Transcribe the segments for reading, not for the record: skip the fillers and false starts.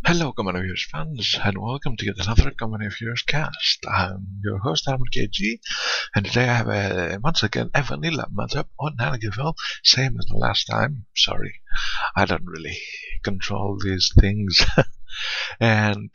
Hello, Common of Yours fans, and welcome to yet another Common of Yours cast. I'm your host, a.k.a, and today I have once again a vanilla matchup on Nanagivel, same as the last time. Sorry, I don't really control these things. And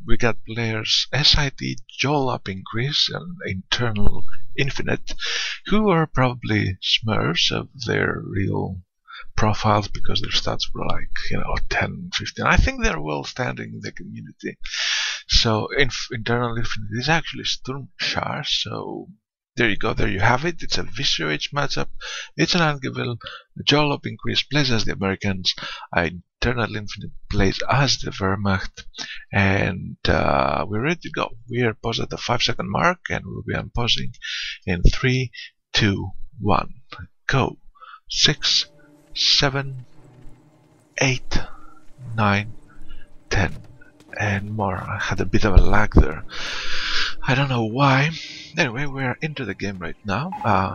we got players SITjawolopingchris and InternalInfinite, who are probably smurfs of their real profiles because their stats were like 10, 15. I think they're well standing in the community. So InternalInfinite is actually SturmSchar. So there you go, there you have it. It's a VCOH matchup. It's an Nanagivel. Jawolopingchris plays as the Americans. InternalInfinite plays as the Wehrmacht, and we're ready to go. We are paused at the 5-second mark, and we'll be unpausing in 3, 2, 1, go. 6, 7, 8, 9, 10, and more. I had a bit of a lag there. I don't know why. Anyway, we're into the game right now.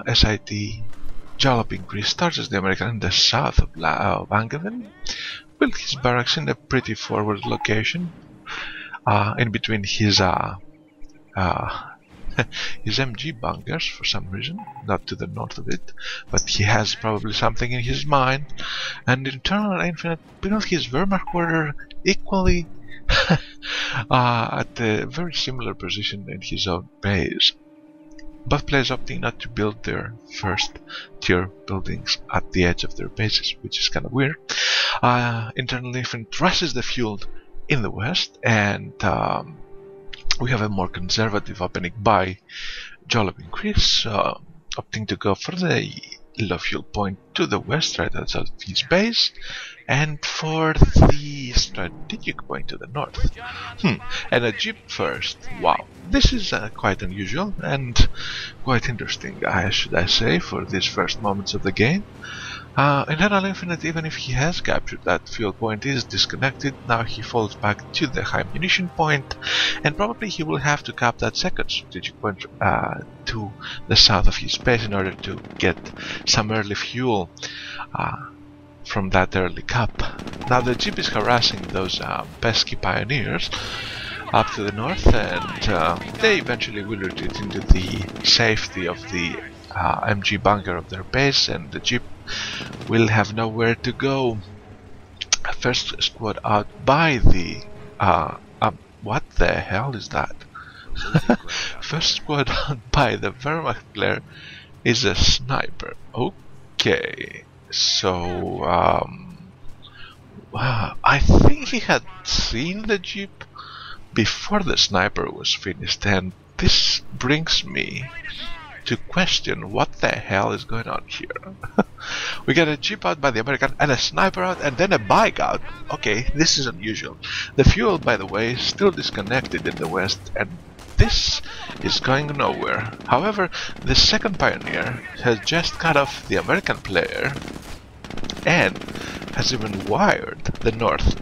SITjawolopingchris starts as the American in the south of Nanagivel. Built his barracks in a pretty forward location, in between his MG bunkers for some reason, not to the north of it, but he has probably something in his mind. And InternalInfinite built his Wehrmacht quarter equally at a very similar position in his own base. Both players opting not to build their first tier buildings at the edge of their bases, which is kind of weird. InternalInfinite rushes the fuel in the west, and we have a more conservative opening by Jawolopingchris, opting to go for the low fuel point to the west, right outside his base, and for the strategic point to the north. And a jeep first. Wow, this is quite unusual and quite interesting, should I say, for these first moments of the game. InternalInfinite, even if he has captured that fuel point, is disconnected. Now he falls back to the high munition point, and probably he will have to cap that second strategic point to the south of his base in order to get some early fuel from that early cap. Now the jeep is harassing those pesky pioneers up to the north, and they eventually will retreat into the safety of the MG bunker of their base, and the jeep will have nowhere to go. First squad out by the what the hell is that? First squad out by the Wehrmacht player is a sniper. Okay, so I think he had seen the jeep before the sniper was finished, and this brings me to question what the hell is going on here. We got a jeep out by the American, and a sniper out, and then a bike out. Okay, this is unusual. The fuel, by the way, is still disconnected in the west, and this is going nowhere. However, the second pioneer has just cut off the American player and has even wired the north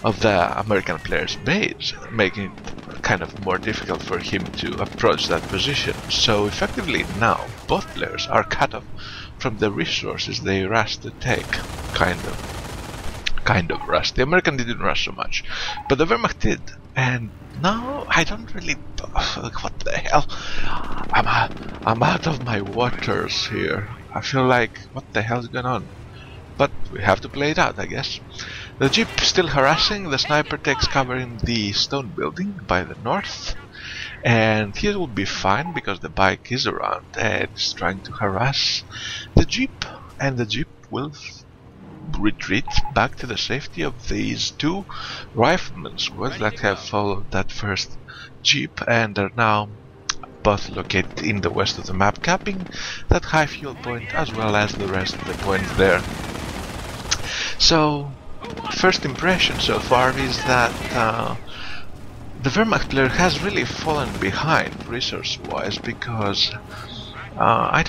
of the American player's base, making it kind of more difficult for him to approach that position. So effectively now both players are cut off from the resources they rushed to take. Kind of rushed. The American didn't rush so much, but the Wehrmacht did. And now I don't really... what the hell? I'm out of my waters here. I feel like, what the hell is going on? But we have to play it out, I guess. The jeep still harassing. The sniper takes cover in the stone building by the north, and he will be fine because the bike is around and is trying to harass the jeep, and the jeep will retreat back to the safety of these two riflemen squads that have followed that first jeep, and are now both located in the west of the map, capping that high fuel point as well as the rest of the points there. So first impression so far is that the Wehrmacht player has really fallen behind resource-wise, because I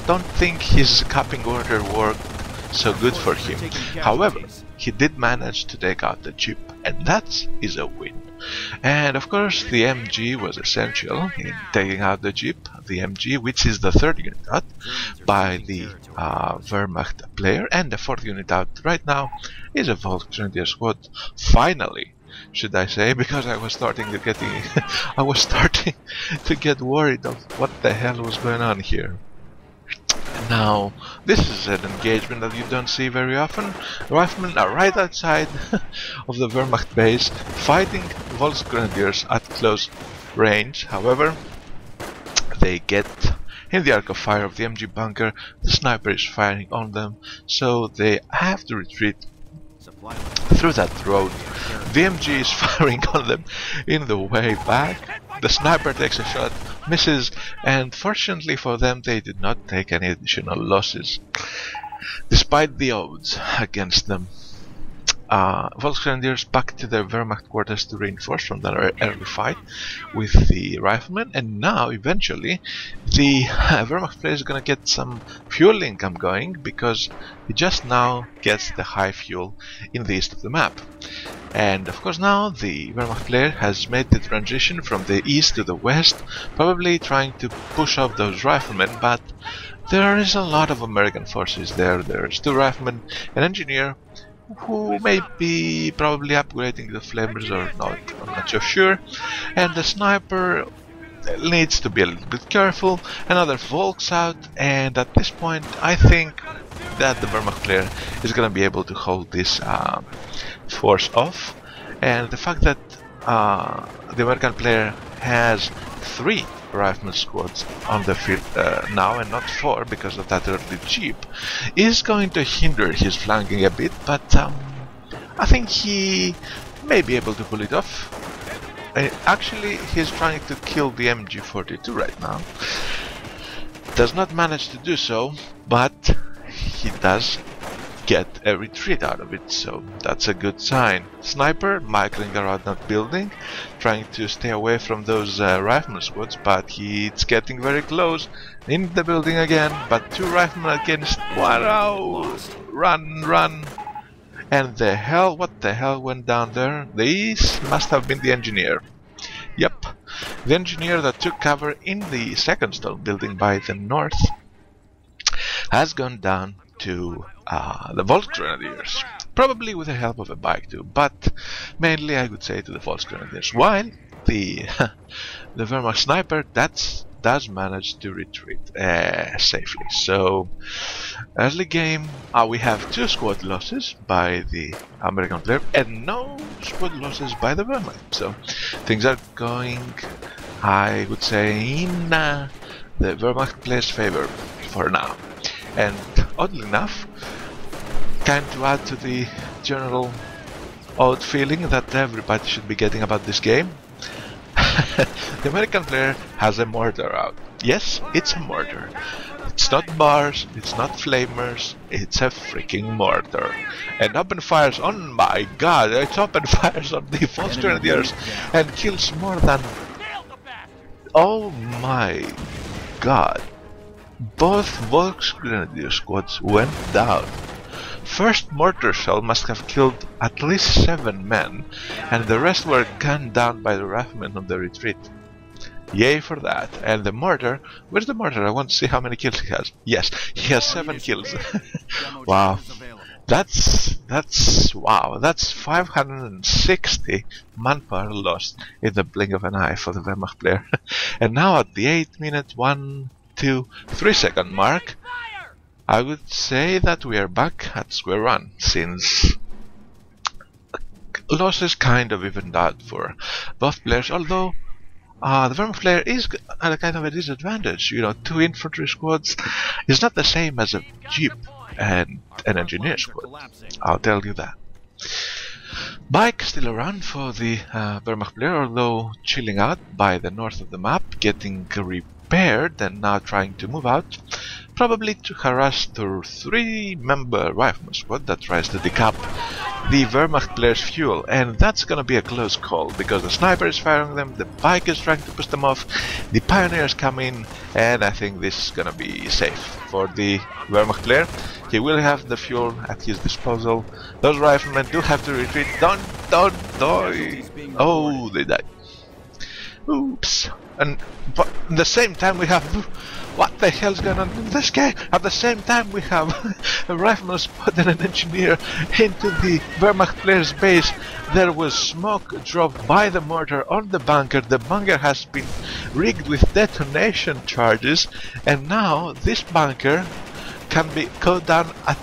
don't think his capping order worked so good for him. However, he did manage to take out the jeep, and that is a win. And of course the MG was essential in taking out the jeep, the MG, which is the third unit out by the Wehrmacht player, and the fourth unit out right now is a Volksgrenadier squad. Finally, should I say, because I was starting to get worried of what the hell was going on here. Now, this is an engagement that you don't see very often. Riflemen are right outside of the Wehrmacht base, fighting Volksgrenadiers at close range. However, they get in the arc of fire of the MG bunker. The sniper is firing on them, so they have to retreat through that road. The MG is firing on them in the way back. The sniper takes a shot, misses, and fortunately for them, they did not take any additional losses, despite the odds against them. Volksgrenadiers back to their Wehrmacht quarters to reinforce from the early fight with the riflemen, and now eventually the Wehrmacht player is gonna get some fuel income going, because he just now gets the high fuel in the east of the map. And of course now the Wehrmacht player has made the transition from the east to the west, probably trying to push off those riflemen, but there is a lot of American forces there. There's 2 riflemen, an engineer who may be probably upgrading the flamers or not, I'm not so sure, and the sniper needs to be a little bit careful. Another Volks out, and at this point I think that the Wehrmacht player is going to be able to hold this force off, and the fact that the American player has 3 rifleman squads on the field now and not 4 because of that early jeep is going to hinder his flanking a bit, but I think he may be able to pull it off. Actually, he's trying to kill the MG42 right now. Does not manage to do so, but he does get a retreat out of it, so that's a good sign. Sniper migrating around that building, trying to stay away from those rifleman squads, but he's getting very close in the building again. But 2 riflemen against 1. Oh, run! And what the hell went down there? This must have been the engineer. Yep, the engineer that took cover in the second stone building by the north has gone down to the Volksgrenadiers, probably with the help of a bike too, but mainly I would say to the Volksgrenadiers, while the Wehrmacht sniper does manage to retreat safely. So early game we have 2 squad losses by the American player and no squad losses by the Wehrmacht, so things are going, I would say, in the Wehrmacht player's favor for now. And oddly enough, kind to add to the general odd feeling that everybody should be getting about this game, the American player has a mortar out. Yes, it's a mortar. It's not bars, it's not flamers, it's a freaking mortar. And open fires, oh my god, it's open fires on the Volksgrenadiers and kills more than... Oh my god. Both Volksgrenadier squads went down. First mortar shell must have killed at least 7 men, and the rest were gunned down by the riflemen on the retreat. Yay for that. And the mortar, where's the mortar? I want to see how many kills he has. Yes, he has 7 kills. Wow. That's 560 manpower lost in the blink of an eye for the Wehrmacht player. And now at the 8-minute 1, 2, 3 second mark, I would say that we are back at square one, since losses kind of evened out for both players, although the Wehrmacht player is at a kind of a disadvantage. You know, 2 infantry squads is not the same as a jeep and an engineer squad, I'll tell you that. Bike still around for the Wehrmacht player, although chilling out by the north of the map, getting repaired and now trying to move out, probably to harass the 3-member rifleman squad that tries to decap the Wehrmacht player's fuel, and that's gonna be a close call because the sniper is firing them, the bike is trying to push them off, the pioneers come in, and I think this is gonna be safe for the Wehrmacht player. He will have the fuel at his disposal. Those riflemen do have to retreat. Don't die! Oh, they died. Oops. And but at the same time we have, what the hell's going on in this game? At the same time we have a rifleman spotted an engineer into the Wehrmacht player's base. There was smoke dropped by the mortar on the bunker. The bunker has been rigged with detonation charges, and now this bunker can be caught down at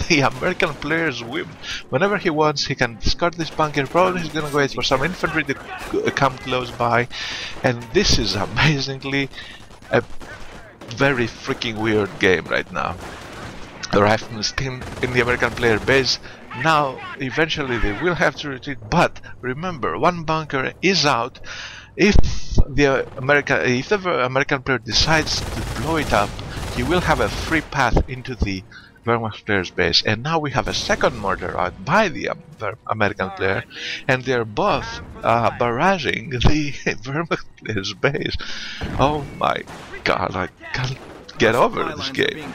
the American player's whim. Whenever he wants, he can discard this bunker. Probably he's gonna wait for some infantry to come close by, and this is amazingly a very freaking weird game right now. The riflemen still in the American player base. Now, eventually they will have to retreat, but remember, one bunker is out. If the American player decides to blow it up, he will have a free path into the Wehrmacht player's base, and now we have a second mortar out by the American player, and they're both barraging the Wehrmacht player's base. Oh my god, I can't get over this game.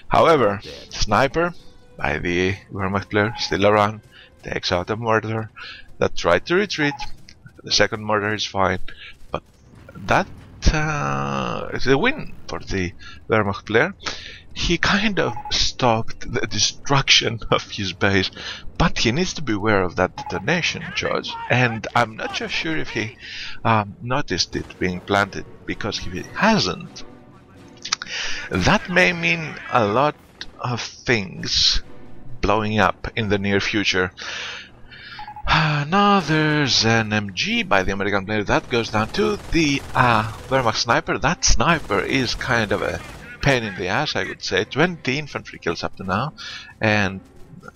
However, sniper by the Wehrmacht player still around, takes out a mortar that tried to retreat. The second mortar is fine, but that is a win for the Wehrmacht player. He kind of stopped the destruction of his base, but he needs to be aware of that detonation charge, and I'm not so sure if he noticed it being planted, because if he hasn't, that may mean a lot of things blowing up in the near future. Now there's an MG by the American player that goes down to the Wehrmacht sniper. That sniper is kind of a pain in the ass, I would say. 20 infantry kills up to now, and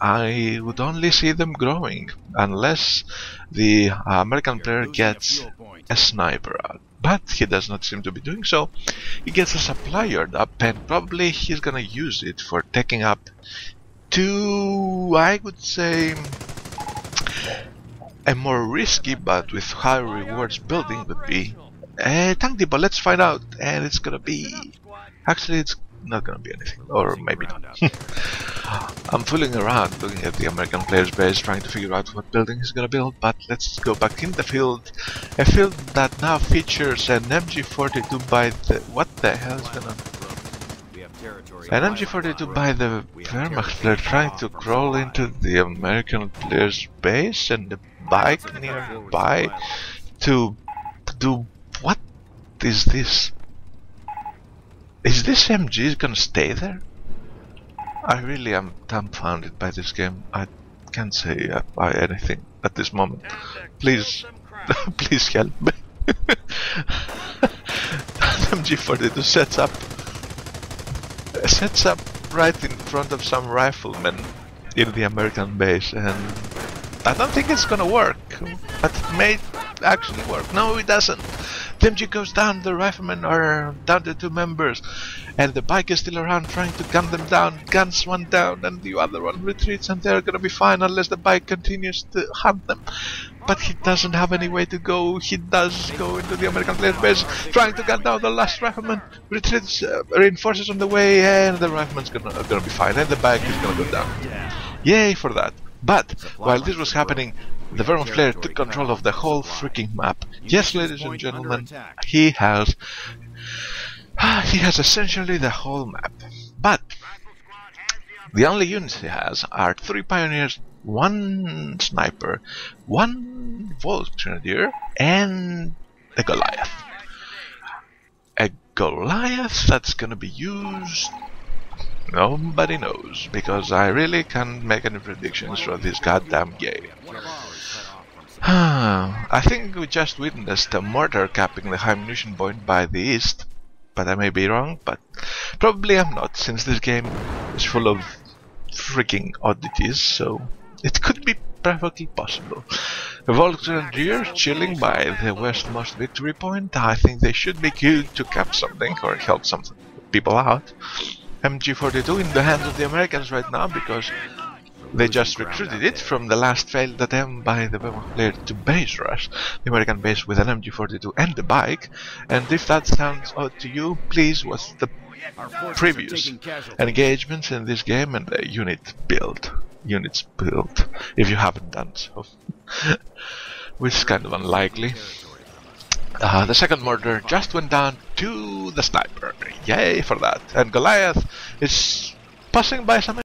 I would only see them growing unless the American player gets a sniper out. But he does not seem to be doing so. He gets a supply yard up, and probably he's gonna use it for taking up to, I would say, a more risky but with high rewards building would be a tank depot. Let's find out, and it's gonna be... Actually, it's not gonna be anything, or maybe not. I'm fooling around looking at the American player's base, trying to figure out what building he's gonna build, but let's go back in the field. A field that now features an MG42 by the... What the hell is gonna... An MG42 by the Wehrmacht player trying to crawl into the American player's base, and the bike nearby to do... What is this? Is this MG gonna stay there? I really am dumbfounded by this game. I can't say anything at this moment. Please, please help me. MG42 sets up right in front of some riflemen in the American base, and I don't think it's gonna work, but it may actually work. No, it doesn't. The MG goes down, the riflemen are down to 2 members, and the bike is still around trying to gun them down. Guns one down, and the other one retreats, and they're gonna be fine unless the bike continues to hunt them. But he doesn't have any way to go. He does go into the American player's base, trying to gun down the last rifleman. Retreats, reinforces on the way, and the rifleman's gonna be fine, and the bike is gonna go down. Yay for that. But while this was happening, the Wehrmacht player took control of the whole freaking map. Yes, ladies and gentlemen, he has essentially the whole map. But the only units he has are 3 pioneers, 1 sniper, 1 Volksgrenadier, and a Goliath. A Goliath that's gonna be used... Nobody knows, because I really can't make any predictions for this goddamn game. I think we just witnessed a mortar capping the high munition point by the east, but I may be wrong, but probably I'm not, since this game is full of freaking oddities, so it could be perfectly possible. The Volksgrenadier chilling by the westmost victory point. I think they should be good to cap something or help some people out. MG42 in the hands of the Americans right now, because they just recruited it from the last failed attempt by the Wehrmacht player to base rush the American base with an MG42 and the bike. And if that sounds odd to you, please watch the previous engagements in this game and the units build if you haven't done so. Which is kind of unlikely. The second murder just went down to the sniper. Yay for that. And Goliath is passing by some